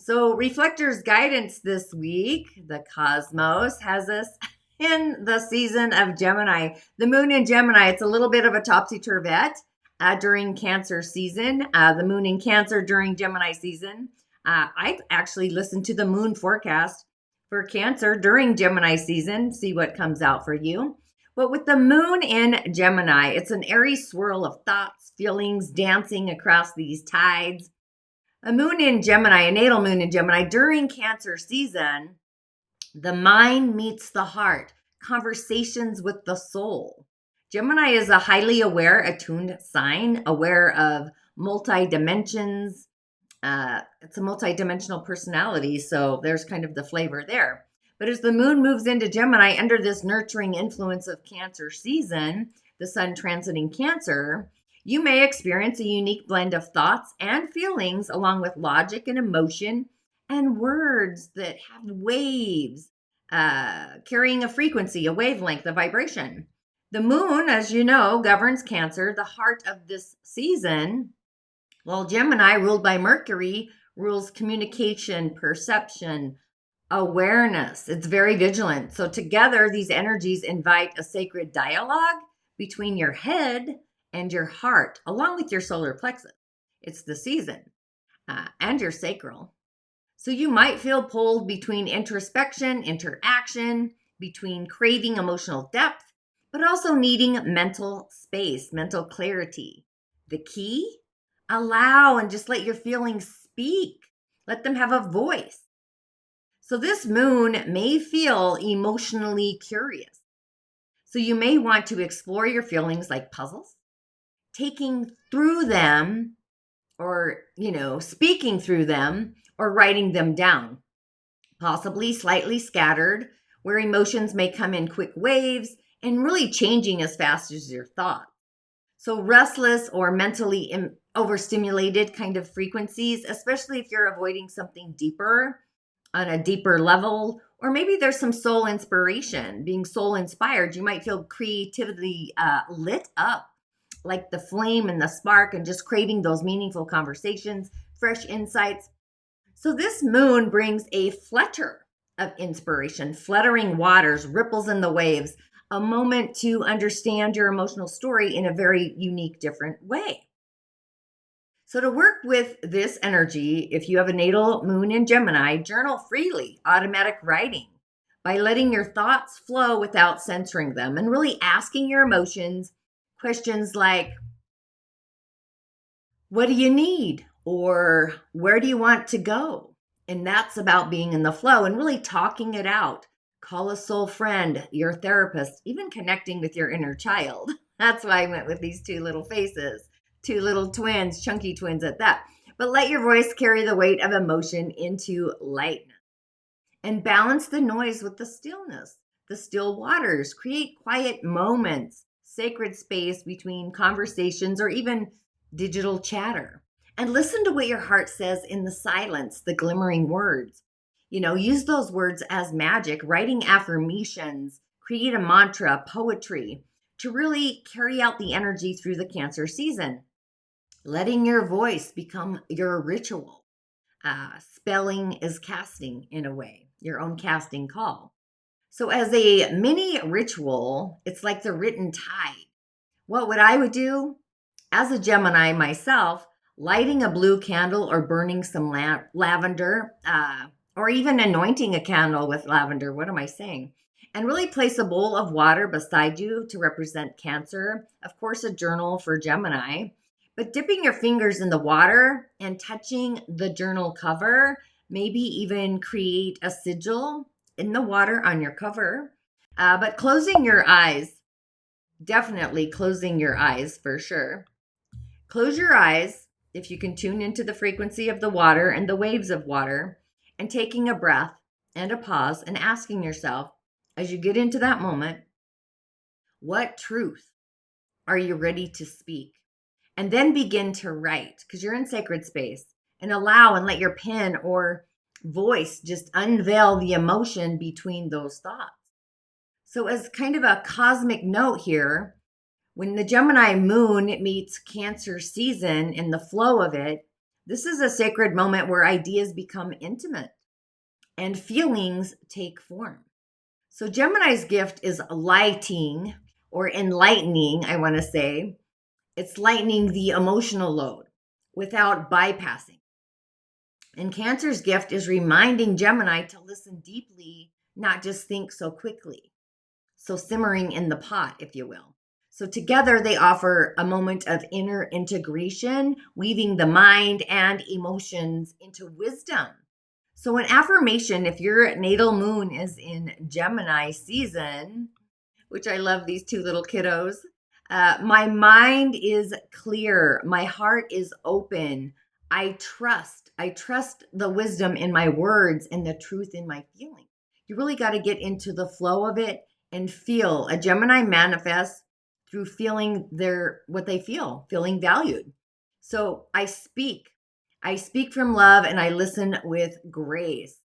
So, Reflector's guidance this week, the cosmos has us in the season of Gemini. The moon in Gemini, it's a little bit of a topsy-turvette during Cancer season. The moon in Cancer during Gemini season. I actually listened to the moon forecast for Cancer during Gemini season, see what comes out for you. But with the moon in Gemini, it's an airy swirl of thoughts, feelings dancing across these tides. A moon in Gemini, a natal moon in Gemini during Cancer season, the mind meets the heart, conversations with the soul. Gemini is a highly aware, attuned sign, aware of multi-dimensions. It's a multi-dimensional personality, so there's kind of the flavor there. But as the moon moves into Gemini under this nurturing influence of Cancer season, the sun transiting Cancer, you may experience a unique blend of thoughts and feelings along with logic and emotion and words that have waves, carrying a frequency, a wavelength, a vibration. The moon, as you know, governs Cancer, the heart of this season, while Gemini, ruled by Mercury, rules communication, perception, awareness. It's very vigilant. So together, these energies invite a sacred dialogue between your head and your heart, along with your solar plexus. It's the season, and your sacral. So you might feel pulled between introspection, interaction, between craving emotional depth, but also needing mental space, mental clarity. The key? Allow and just let your feelings speak. Let them have a voice. So this moon may feel emotionally curious. So you may want to explore your feelings like puzzles, taking through them or, speaking through them or writing them down, possibly slightly scattered, where emotions may come in quick waves and really changing as fast as your thought. So restless or mentally overstimulated kind of frequencies, especially if you're avoiding something deeper on a deeper level, or maybe there's some soul inspiration, being soul inspired. You might feel creativity lit up, like the flame and the spark, and just craving those meaningful conversations, fresh insights. So this moon brings a flutter of inspiration, fluttering waters, ripples in the waves, a moment to understand your emotional story in a very unique, different way. So to work with this energy, if you have a natal moon in Gemini, journal freely, automatic writing, by letting your thoughts flow without censoring them and really asking your emotions questions like, what do you need? Or where do you want to go? And that's about being in the flow and really talking it out. Call a soul friend, your therapist, even connecting with your inner child. That's why I went with these two little faces, two little twins, chunky twins at that. But let your voice carry the weight of emotion into lightness. And balance the noise with the stillness, the still waters. Create quiet moments, sacred space between conversations or even digital chatter. And listen to what your heart says in the silence, the glimmering words. Use those words as magic, writing affirmations, create a mantra, poetry, to really carry out the energy through the Cancer season. Letting your voice become your ritual. Spelling is casting in a way, your own casting call. So as a mini ritual, it's like the written tide. What I would do as a Gemini myself, lighting a blue candle or burning some lavender, or even anointing a candle with lavender. What am I saying? And really place a bowl of water beside you to represent Cancer. Of course, a journal for Gemini. But dipping your fingers in the water and touching the journal cover, maybe even create a sigil in the water on your cover. But closing your eyes, definitely closing your eyes for sure. Close your eyes if you can tune into the frequency of the water and the waves of water, and taking a breath and a pause and asking yourself, as you get into that moment, what truth are you ready to speak? And then begin to write, because you're in sacred space, and allow and let your pen or voice just unveil the emotion between those thoughts. So as kind of a cosmic note here, when the Gemini moon meets Cancer season and the flow of it, This is a sacred moment where ideas become intimate and feelings take form. So Gemini's gift is lighting or enlightening, I want to say. It's lightening the emotional load without bypassing. And Cancer's gift is reminding Gemini to listen deeply, not just think so quickly. So simmering in the pot, if you will. So together they offer a moment of inner integration, weaving the mind and emotions into wisdom. So an affirmation, if your natal moon is in Gemini season, which I love these two little kiddos, my mind is clear. My heart is open. I trust the wisdom in my words and the truth in my feeling. You really got to get into the flow of it and feel. A Gemini manifests through feeling what they feel, feeling valued. So I speak from love and I listen with grace.